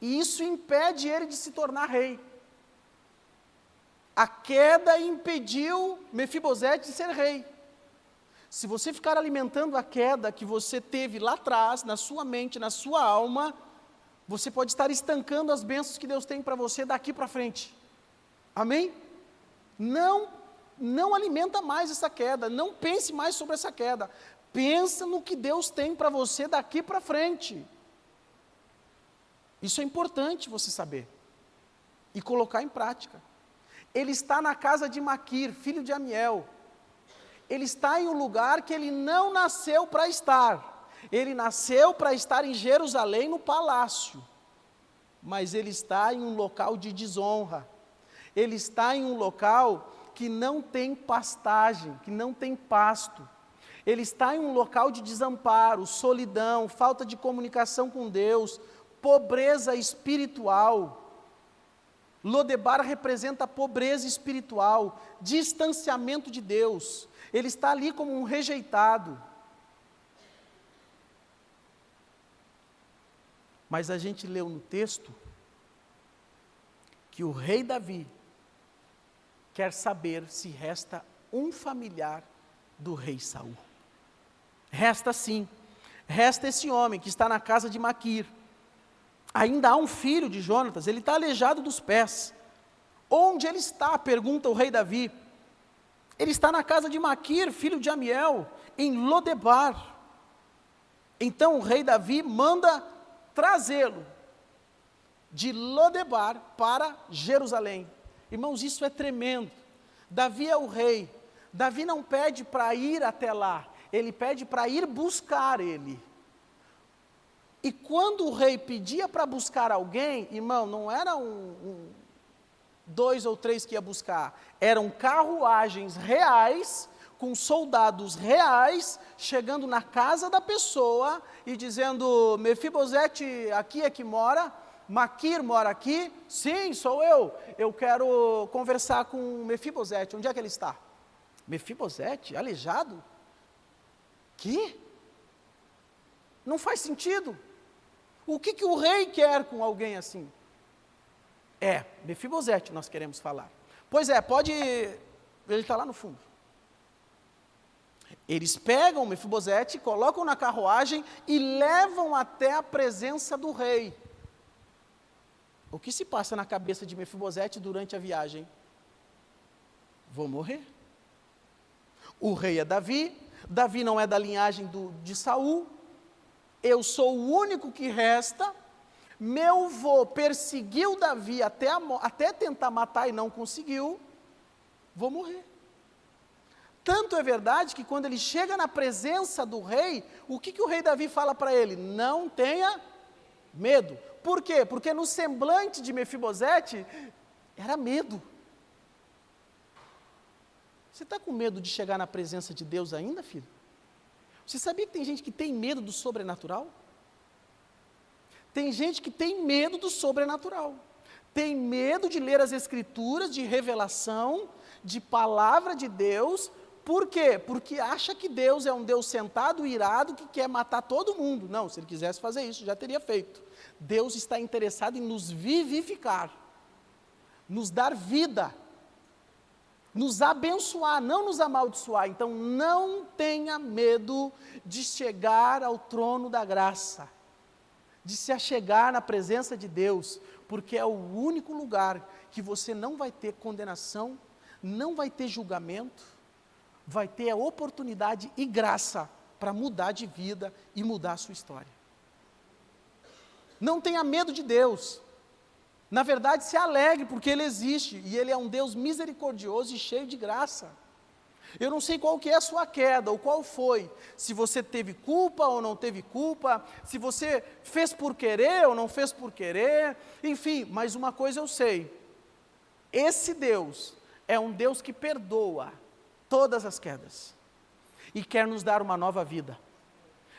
E isso impede ele de se tornar rei. A queda impediu Mefibosete de ser rei. Se você ficar alimentando a queda que você teve lá atrás, na sua mente, na sua alma, você pode estar estancando as bênçãos que Deus tem para você daqui para frente. Amém? Não alimenta mais essa queda, não pense mais sobre essa queda. Pensa no que Deus tem para você daqui para frente. Isso é importante você saber e colocar em prática. Ele está na casa de Maquir, filho de Amiel. Ele está em um lugar que ele não nasceu para estar. Ele nasceu para estar em Jerusalém, no palácio. Mas ele está em um local de desonra. Ele está em um local que não tem pastagem, que não tem pasto. Ele está em um local de desamparo, solidão, falta de comunicação com Deus, pobreza espiritual. Lodebar representa pobreza espiritual, distanciamento de Deus. Ele está ali como um rejeitado. Mas a gente leu no texto que o rei Davi quer saber se resta um familiar do rei Saul. Resta sim, resta esse homem que está na casa de Maquir. Ainda há um filho de Jonatas, ele está aleijado dos pés. Onde ele está? Pergunta o rei Davi. Ele está na casa de Maquir, filho de Amiel, em Lodebar. Então o rei Davi manda trazê-lo de Lodebar para Jerusalém. Irmãos, isso é tremendo. Davi é o rei. Davi não pede para ir até lá, ele pede para ir buscar ele. E quando o rei pedia para buscar alguém, irmão, não era dois ou três que ia buscar, eram carruagens reais, com soldados reais, chegando na casa da pessoa e dizendo: Mefibosete, aqui é que mora? Maquir mora aqui? Sim, sou eu quero conversar com Mefibosete. Onde é que ele está? Mefibosete, aleijado? Que? Não faz sentido. O que o rei quer com alguém assim? Mefibosete nós queremos falar. Pois é, pode, ele está lá no fundo. Eles pegam Mefibosete, colocam na carruagem e levam até a presença do rei. O que se passa na cabeça de Mefibosete durante a viagem? Vou morrer. O rei é Davi, Davi não é da linhagem de Saul, eu sou o único que resta, meu avô perseguiu Davi até tentar matar e não conseguiu, vou morrer. Tanto é verdade que quando ele chega na presença do rei, o que o rei Davi fala para ele? Não tenha medo. Por quê? Porque no semblante de Mefibosete era medo. Você está com medo de chegar na presença de Deus ainda, filho? Você sabia que tem gente que tem medo do sobrenatural? Tem gente que tem medo do sobrenatural. Tem medo de ler as escrituras, de revelação, de palavra de Deus. Por quê? Porque acha que Deus é um Deus sentado, irado, que quer matar todo mundo. Não, se Ele quisesse fazer isso, já teria feito. Deus está interessado em nos vivificar, nos dar vida, nos abençoar, não nos amaldiçoar. Então não tenha medo de chegar ao trono da graça, de se achegar na presença de Deus, porque é o único lugar que você não vai ter condenação, não vai ter julgamento, vai ter a oportunidade e graça para mudar de vida e mudar a sua história. Não tenha medo de Deus. Na verdade, se alegre, porque Ele existe, e Ele é um Deus misericordioso e cheio de graça. Eu não sei qual que é a sua queda, ou qual foi, se você teve culpa ou não teve culpa, se você fez por querer ou não fez por querer, enfim, mas uma coisa eu sei, esse Deus é um Deus que perdoa todas as quedas, e quer nos dar uma nova vida.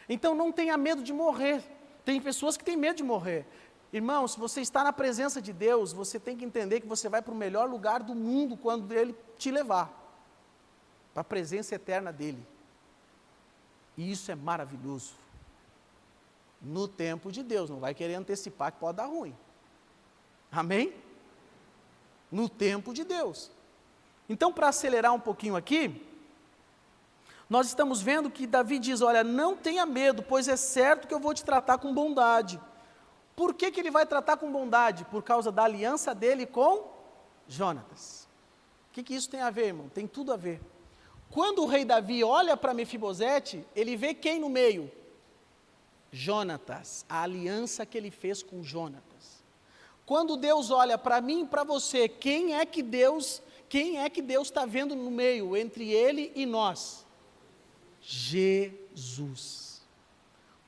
Então não tenha medo de morrer. Tem pessoas que têm medo de morrer. Irmão, se você está na presença de Deus, você tem que entender que você vai para o melhor lugar do mundo quando Ele te levar, para a presença eterna dEle. E isso é maravilhoso. No tempo de Deus, não vai querer antecipar que pode dar ruim. Amém? No tempo de Deus. Então, para acelerar um pouquinho aqui, nós estamos vendo que Davi diz: olha, não tenha medo, pois é certo que eu vou te tratar com bondade. Por que ele vai tratar com bondade? Por causa da aliança dele com Jonatas. O que isso tem a ver, irmão? Tem tudo a ver. Quando o rei Davi olha para Mefibosete, ele vê quem no meio? Jonatas, a aliança que ele fez com Jonatas. Quando Deus olha para mim e para você, quem é que Deus está vendo no meio, entre Ele e nós? Jesus.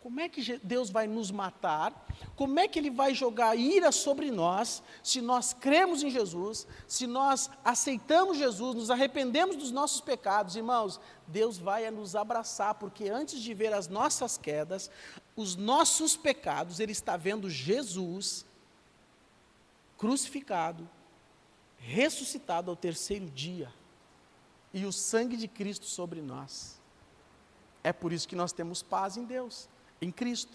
Como é que Deus vai nos matar? Como é que Ele vai jogar ira sobre nós, se nós cremos em Jesus, se nós aceitamos Jesus, nos arrependemos dos nossos pecados? Irmãos, Deus vai nos abraçar, porque antes de ver as nossas quedas, os nossos pecados, Ele está vendo Jesus crucificado, ressuscitado ao terceiro dia, e o sangue de Cristo sobre nós. É por isso que nós temos paz em Deus, em Cristo.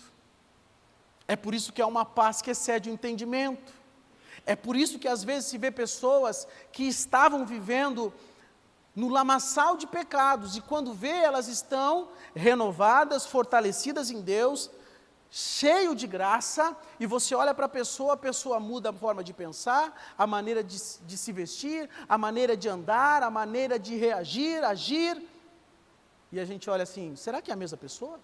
É por isso que há uma paz que excede o entendimento. É por isso que às vezes se vê pessoas que estavam vivendo no lamaçal de pecados, e quando vê, elas estão renovadas, fortalecidas em Deus, cheio de graça, e você olha para a pessoa muda a forma de pensar, a maneira de se vestir, a maneira de andar, a maneira de reagir, agir, e a gente olha assim, será que é a mesma pessoa?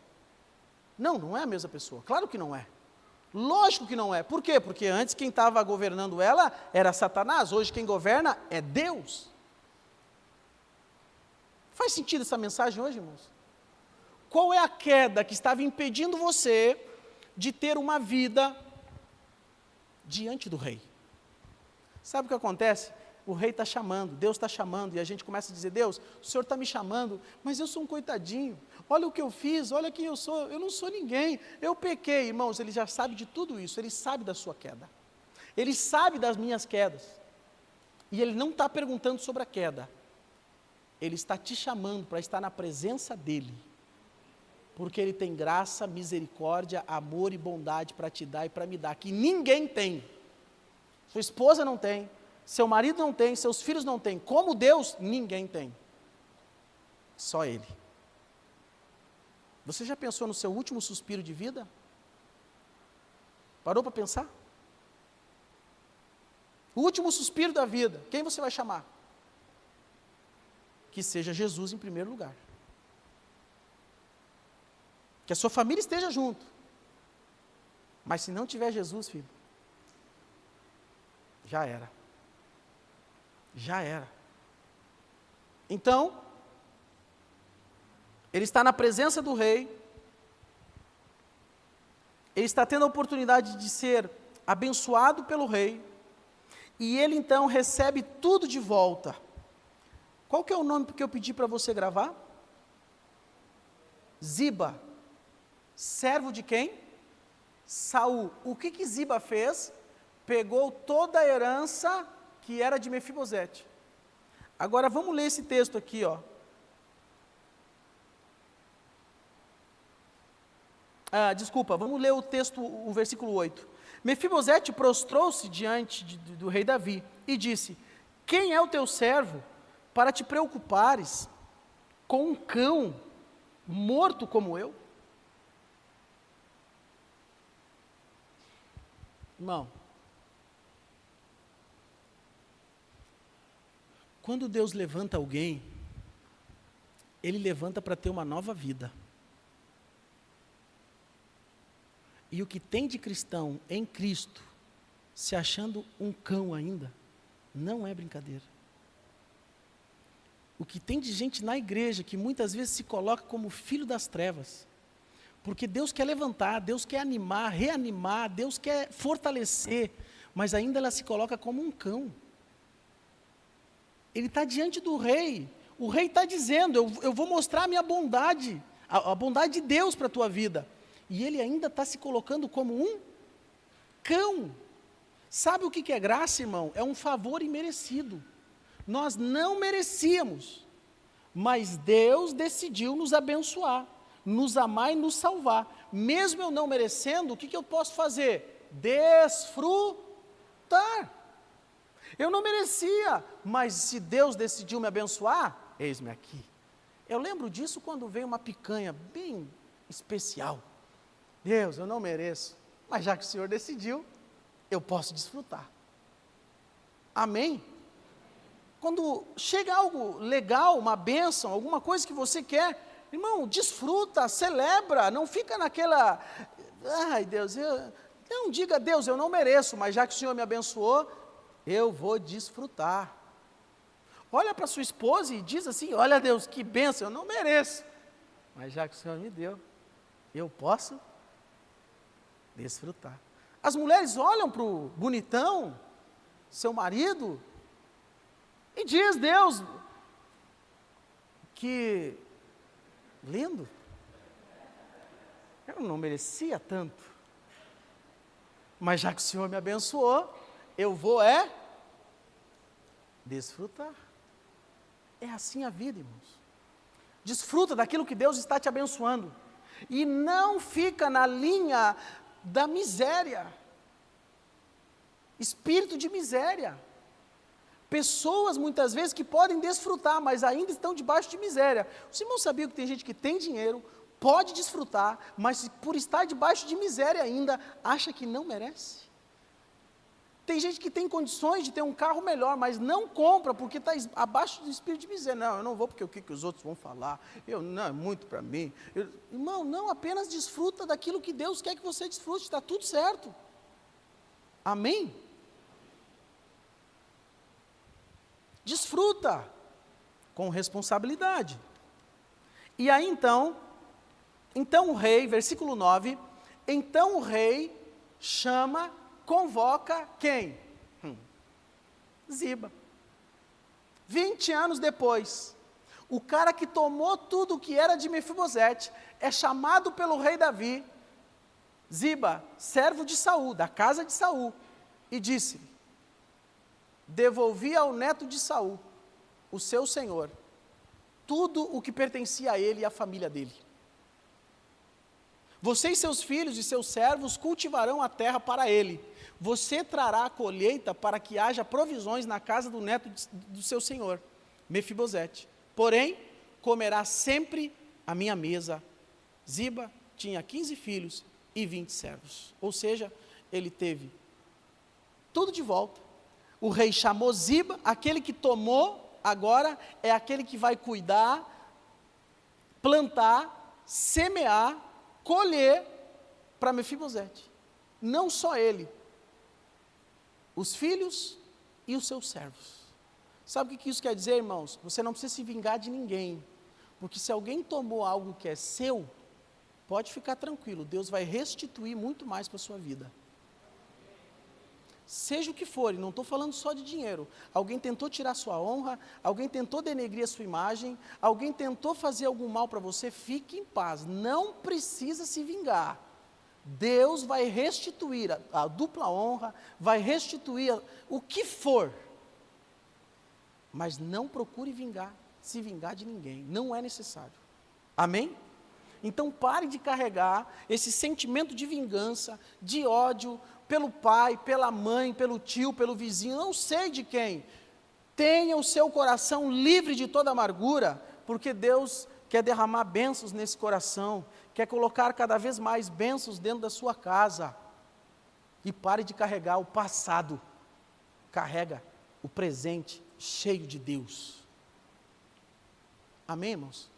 Não, não é a mesma pessoa, claro que não é. Lógico que não é. Por quê? Porque antes quem estava governando ela era Satanás, hoje quem governa é Deus. Faz sentido essa mensagem hoje, irmãos? Qual é a queda que estava impedindo você de ter uma vida diante do rei? Sabe o que acontece? O rei está chamando, Deus está chamando, e a gente começa a dizer, Deus, o Senhor está me chamando, mas eu sou um coitadinho, olha o que eu fiz, olha quem eu sou, eu não sou ninguém, eu pequei. Irmãos, Ele já sabe de tudo isso, Ele sabe da sua queda, Ele sabe das minhas quedas, e Ele não está perguntando sobre a queda, Ele está te chamando para estar na presença dEle, porque Ele tem graça, misericórdia, amor e bondade para te dar e para me dar, que ninguém tem, sua esposa não tem, seu marido não tem, seus filhos não têm, como Deus, ninguém tem, só Ele. Você já pensou no seu último suspiro de vida? Parou para pensar? O último suspiro da vida, quem você vai chamar? Que seja Jesus em primeiro lugar. Que a sua família esteja junto. Mas se não tiver Jesus, filho, já era. Já era. Então, ele está na presença do rei, ele está tendo a oportunidade de ser abençoado pelo rei, e ele então recebe tudo de volta. Qual que é o nome que eu pedi para você gravar? Ziba, servo de quem? Saul. O que Ziba fez? Pegou toda a herança que era de Mefibosete. Agora vamos ler esse texto aqui, ó. Vamos ler o texto, o versículo 8. Mefibosete prostrou-se diante do rei Davi e disse, quem é o teu servo para te preocupares com um cão morto como eu? Irmão, quando Deus levanta alguém, Ele levanta para ter uma nova vida. E o que tem de cristão em Cristo, se achando um cão ainda, não é brincadeira. O que tem de gente na igreja, que muitas vezes se coloca como filho das trevas, porque Deus quer levantar, Deus quer animar, reanimar, Deus quer fortalecer, mas ainda ela se coloca como um cão. Ele está diante do rei, o rei está dizendo, eu vou mostrar a minha bondade, a bondade de Deus para a tua vida, e ele ainda está se colocando como um cão. Sabe o que é graça, irmão? É um favor imerecido, nós não merecíamos, mas Deus decidiu nos abençoar, nos amar e nos salvar, mesmo eu não merecendo, o que eu posso fazer? Desfrutar. Eu não merecia, mas se Deus decidiu me abençoar, eis-me aqui. Eu lembro disso quando veio uma picanha bem especial. Deus, eu não mereço, mas já que o Senhor decidiu, eu posso desfrutar. Amém? Quando chega algo legal, uma bênção, alguma coisa que você quer, irmão, desfruta, celebra, não fica naquela, ai Deus, não diga Deus, eu não mereço, mas já que o Senhor me abençoou, eu vou desfrutar. Olha para sua esposa e diz assim, olha Deus, que bênção, eu não mereço, mas já que o Senhor me deu, eu posso Desfrutar. As mulheres olham para o bonitão, seu marido, e diz Deus, que lindo. Eu não merecia tanto. Mas já que o Senhor me abençoou, eu vou desfrutar. É assim a vida, irmãos. Desfruta daquilo que Deus está te abençoando. E não fica na linha da miséria. Espírito de miséria. Pessoas, muitas vezes, que podem desfrutar, mas ainda estão debaixo de miséria. Os irmãos sabiam que tem gente que tem dinheiro, pode desfrutar, mas por estar debaixo de miséria ainda, acha que não merece? Tem gente que tem condições de ter um carro melhor, mas não compra porque está abaixo do espírito de miséria. Não, eu não vou porque o que os outros vão falar, não, é muito para mim. Irmão, não, apenas desfruta daquilo que Deus quer que você desfrute, está tudo certo. Amém? Desfruta com responsabilidade. E aí então o rei, versículo 9, então o rei convoca quem? Ziba. 20 anos depois, o cara que tomou tudo o que era de Mefibosete, é chamado pelo rei Davi, Ziba, servo de Saul, da casa de Saul, e disse-lhe, devolvi ao neto de Saul, o seu senhor, tudo o que pertencia a ele e à família dele. Você e seus filhos e seus servos cultivarão a terra para ele. Você trará a colheita para que haja provisões na casa do neto do seu senhor, Mefibosete. Porém, comerá sempre à minha mesa. Ziba tinha 15 filhos e 20 servos. Ou seja, ele teve tudo de volta. O rei chamou Ziba, aquele que tomou, agora é aquele que vai cuidar, plantar, semear, colher para Mefibosete. Não só ele, os filhos e os seus servos. Sabe o que isso quer dizer, irmãos? Você não precisa se vingar de ninguém, porque se alguém tomou algo que é seu, pode ficar tranquilo, Deus vai restituir muito mais para a sua vida. Seja o que for, e não estou falando só de dinheiro. Alguém tentou tirar sua honra, alguém tentou denegrir a sua imagem, alguém tentou fazer algum mal para você, fique em paz, não precisa se vingar. Deus vai restituir a dupla honra, vai restituir o que for, mas não procure se vingar de ninguém, não é necessário. Amém? Então pare de carregar esse sentimento de vingança, de ódio, pelo pai, pela mãe, pelo tio, pelo vizinho, não sei de quem. Tenha o seu coração livre de toda amargura, porque Deus quer derramar bênçãos nesse coração, quer colocar cada vez mais bênçãos dentro da sua casa. E pare de carregar o passado, carrega o presente cheio de Deus. Amém, irmãos?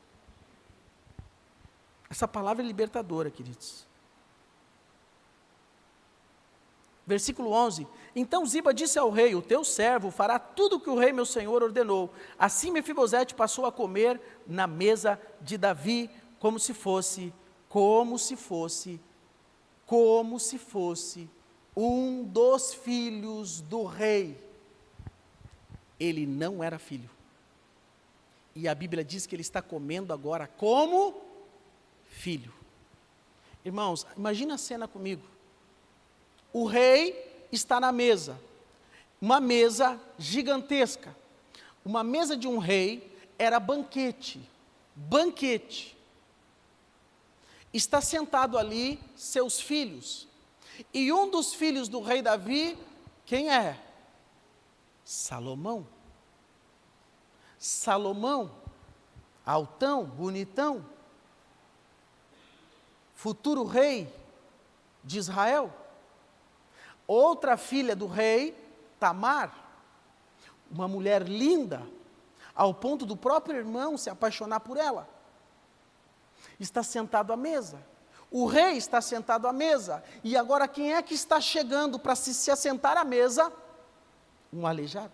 Essa palavra é libertadora, queridos. Versículo 11, então Ziba disse ao rei, o teu servo fará tudo o que o rei meu senhor ordenou. Assim Mefibosete passou a comer na mesa de Davi, como se fosse um dos filhos do rei. Ele não era filho. E a Bíblia diz que ele está comendo agora como filho. Irmãos, imagina a cena comigo. O rei está na mesa, uma mesa gigantesca. Uma mesa de um rei era banquete. Está sentado ali seus filhos. E um dos filhos do rei Davi, quem é? Salomão. Salomão, altão, bonitão, futuro rei de Israel. Outra filha do rei, Tamar, uma mulher linda, ao ponto do próprio irmão se apaixonar por ela. Está sentado à mesa. O rei está sentado à mesa. E agora quem é que está chegando para se assentar à mesa? Um aleijado.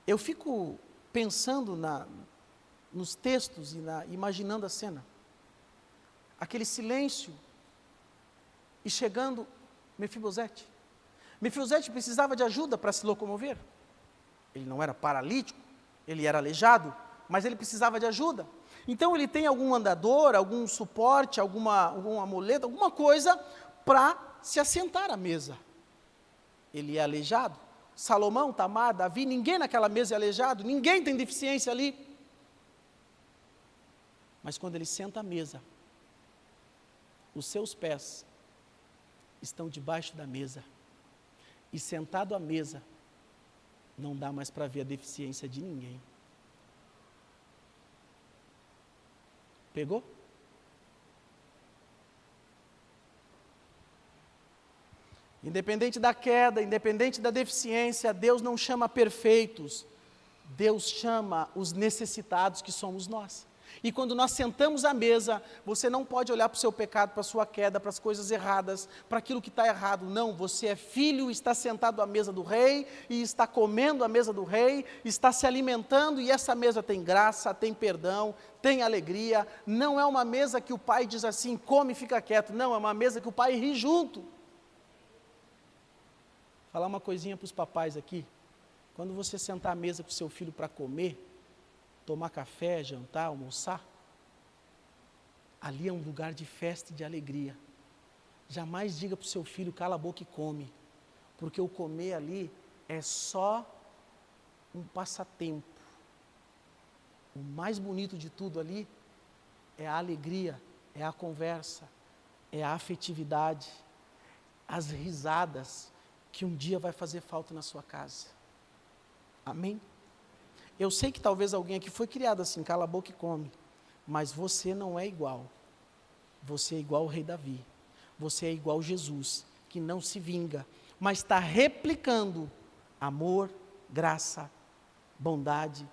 Eu fico pensando nos textos e imaginando a cena. aquele silêncio, e chegando Mefibosete. Mefibosete precisava de ajuda para se locomover. Ele não era paralítico, ele era aleijado, mas ele precisava de ajuda. Então ele tem algum andador, algum suporte, algum amuleto, alguma coisa para se assentar à mesa. Ele é aleijado. Salomão, Tamar, Davi, ninguém naquela mesa é aleijado, ninguém tem deficiência ali. Mas quando ele senta à mesa, os seus pés estão debaixo da mesa. E sentado à mesa, não dá mais para ver a deficiência de ninguém. Pegou? Independente da queda, independente da deficiência, Deus não chama perfeitos, Deus chama os necessitados, que somos nós. E quando nós sentamos à mesa, você não pode olhar para o seu pecado, para a sua queda, para as coisas erradas, para aquilo que está errado. Não, você é filho, está sentado à mesa do rei, e está comendo à mesa do rei, está se alimentando, e essa mesa tem graça, tem perdão, tem alegria. Não é uma mesa que o pai diz assim, come e fica quieto. Não, é uma mesa que o pai ri junto. Falar uma coisinha para os papais aqui. Quando você sentar à mesa com o seu filho para comer, tomar café, jantar, almoçar, ali é um lugar de festa e de alegria. Jamais diga para o seu filho, cala a boca e come, porque o comer ali é só um passatempo. O mais bonito de tudo ali é a alegria, é a conversa, é a afetividade, as risadas, que um dia vai fazer falta na sua casa. Amém? Eu sei que talvez alguém aqui foi criado assim, cala a boca e come, mas você não é igual. Você é igual ao rei Davi. Você é igual a Jesus, que não se vinga, mas está replicando amor, graça, bondade,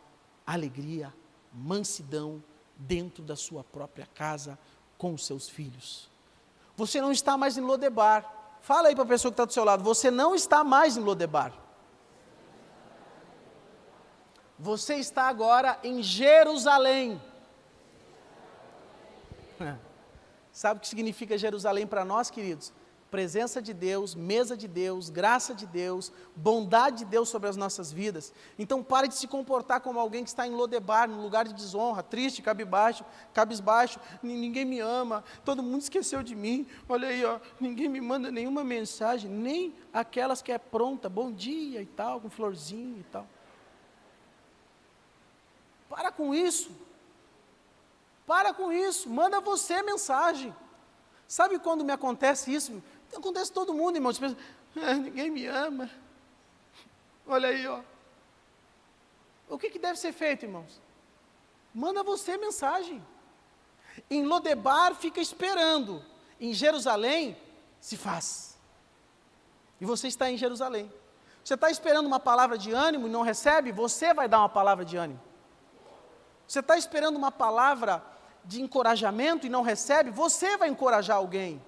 alegria, mansidão dentro da sua própria casa com os seus filhos. Você não está mais em Lodebar. Fala aí para a pessoa que está do seu lado, você não está mais em Lodebar. Você está agora em Jerusalém. Sabe o que significa Jerusalém para nós, queridos? Presença de Deus, mesa de Deus, graça de Deus, bondade de Deus sobre as nossas vidas. Então pare de se comportar como alguém que está em Lodebar, num lugar de desonra, triste, cabisbaixo, ninguém me ama, todo mundo esqueceu de mim, olha aí, ó, ninguém me manda nenhuma mensagem, nem aquelas que é pronta, bom dia e tal, com florzinha e tal. Para com isso, manda você mensagem. Sabe quando me acontece isso? Acontece todo mundo, irmãos, pensa, ninguém me ama, olha aí, ó. O que deve ser feito, irmãos? Manda você mensagem. Em Lodebar fica esperando, em Jerusalém se faz. E você está em Jerusalém. Você está esperando uma palavra de ânimo e não recebe? Você vai dar uma palavra de ânimo. Você está esperando uma palavra de encorajamento e não recebe? Você vai encorajar alguém.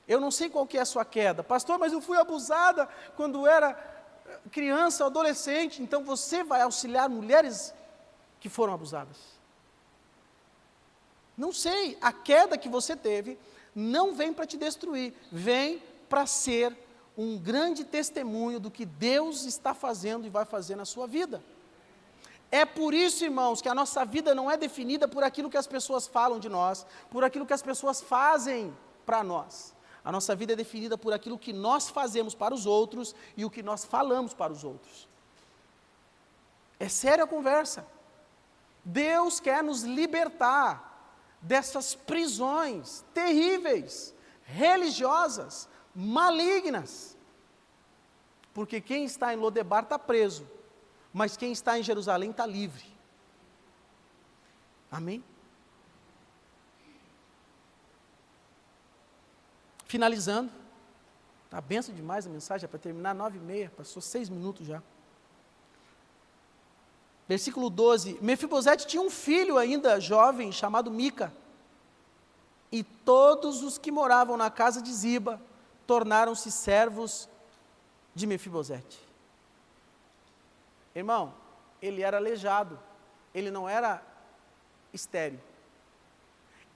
Eu não sei qual que é a sua queda. Pastor, mas eu fui abusada quando era criança, adolescente. Então você vai auxiliar mulheres que foram abusadas. Não sei, a queda que você teve não vem para te destruir, vem para ser um grande testemunho do que Deus está fazendo e vai fazer na sua vida. É por isso, irmãos, que a nossa vida não é definida por aquilo que as pessoas falam de nós, por aquilo que as pessoas fazem para nós. A nossa vida é definida por aquilo que nós fazemos para os outros e o que nós falamos para os outros. É séria a conversa. Deus quer nos libertar dessas prisões terríveis, religiosas, malignas. Porque quem está em Lodebar está preso, mas quem está em Jerusalém está livre. Amém? Finalizando, está benção demais a mensagem, é para terminar 9h30, passou 6 minutos já. Versículo 12, Mefibosete tinha um filho ainda jovem, chamado Mica, e todos os que moravam na casa de Ziba, tornaram-se servos de Mefibosete. Irmão, ele era aleijado, ele não era estéril.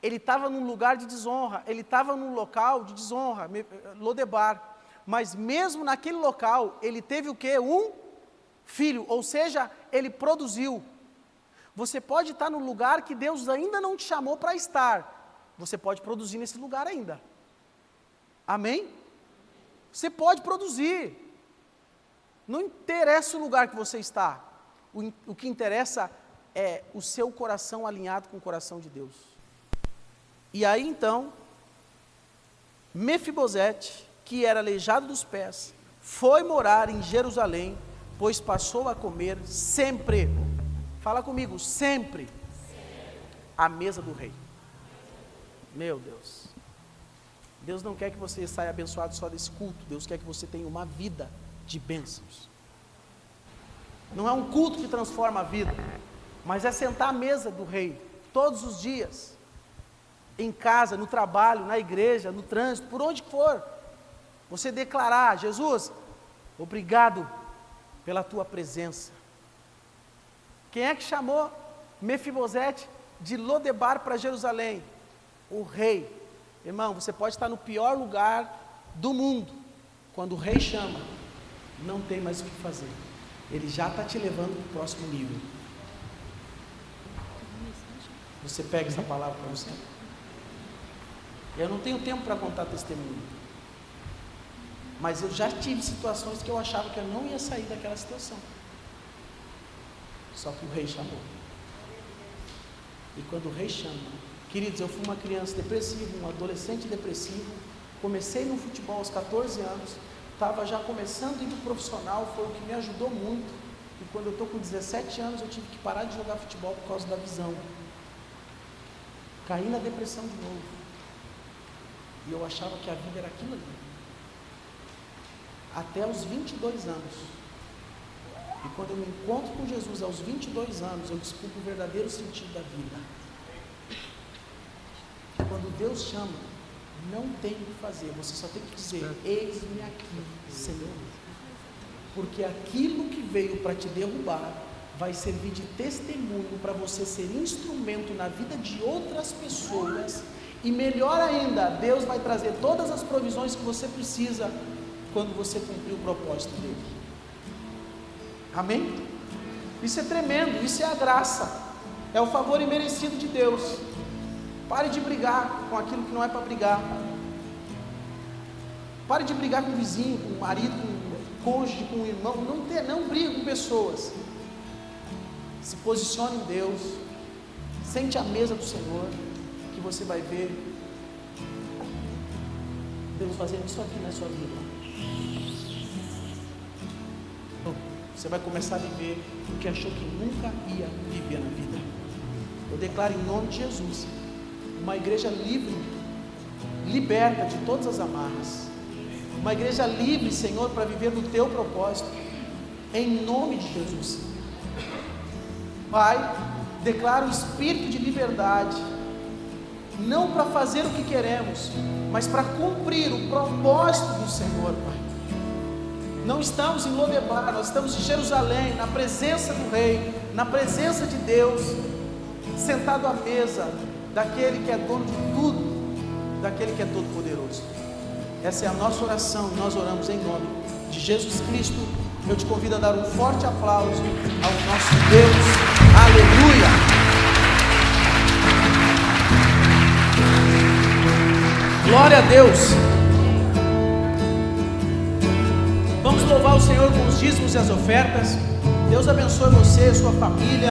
Ele estava num lugar de desonra, ele estava num local de desonra, Lodebar. Mas mesmo naquele local, ele teve o quê? Um filho, ou seja, ele produziu. Você pode estar no lugar que Deus ainda não te chamou para estar. Você pode produzir nesse lugar ainda. Amém? Você pode produzir. Não interessa o lugar que você está. O que interessa é o seu coração alinhado com o coração de Deus. E aí então, Mefibosete, que era aleijado dos pés, foi morar em Jerusalém, pois passou a comer sempre, fala comigo, sempre, à mesa do rei. Meu Deus, Deus não quer que você saia abençoado só desse culto, Deus quer que você tenha uma vida de bênçãos. Não é um culto que transforma a vida, mas é sentar à mesa do rei, todos os dias, em casa, no trabalho, na igreja, no trânsito, por onde for, você declarar: Jesus, obrigado pela tua presença. Quem é que chamou Mefibosete de Lodebar para Jerusalém? O rei. Irmão, você pode estar no pior lugar do mundo, quando o rei chama, não tem mais o que fazer, ele já está te levando para o próximo nível. Você pega essa palavra para você. Eu não tenho tempo para contar testemunho, mas eu já tive situações que eu achava que eu não ia sair daquela situação, só que o rei chamou. E quando o rei chama, queridos, eu fui uma criança depressiva, um adolescente depressivo, comecei no futebol aos 14 anos, estava já começando a ir para o profissional, foi o que me ajudou muito, e quando eu estou com 17 anos, eu tive que parar de jogar futebol por causa da visão, caí na depressão de novo, e eu achava que a vida era aquilo ali, até os 22 anos, e quando eu me encontro com Jesus aos 22 anos, eu descubro o verdadeiro sentido da vida. Quando Deus chama, não tem o que fazer, você só tem que dizer: eis-me aqui, Senhor, porque aquilo que veio para te derrubar, vai servir de testemunho para você ser instrumento na vida de outras pessoas, e melhor ainda, Deus vai trazer todas as provisões que você precisa, quando você cumprir o propósito dele. Amém? Isso é tremendo, isso é a graça, é o favor imerecido de Deus. Pare de brigar com aquilo que não é para brigar. Pare de brigar com o vizinho, com o marido, com o cônjuge, com o irmão. Não brigue com pessoas. Se posicione em Deus. Sente a mesa do Senhor, que você vai ver Deus fazendo isso aqui na sua vida. Você vai começar a viver o que achou que nunca ia viver na vida. Eu declaro em nome de Jesus, uma igreja livre, liberta de todas as amarras, uma igreja livre, Senhor, para viver no teu propósito, em nome de Jesus. Pai, declaro o espírito de liberdade, não para fazer o que queremos, mas para cumprir o propósito do Senhor, Pai. Não estamos em Lodebar, nós estamos em Jerusalém, na presença do Rei, na presença de Deus, sentado à mesa daquele que é dono de tudo, daquele que é todo poderoso. Essa é a nossa oração, nós oramos em nome de Jesus Cristo. Eu te convido a dar um forte aplauso ao nosso Deus. Aleluia! Glória a Deus! Vamos louvar o Senhor com os dízimos e as ofertas. Deus abençoe você, sua família.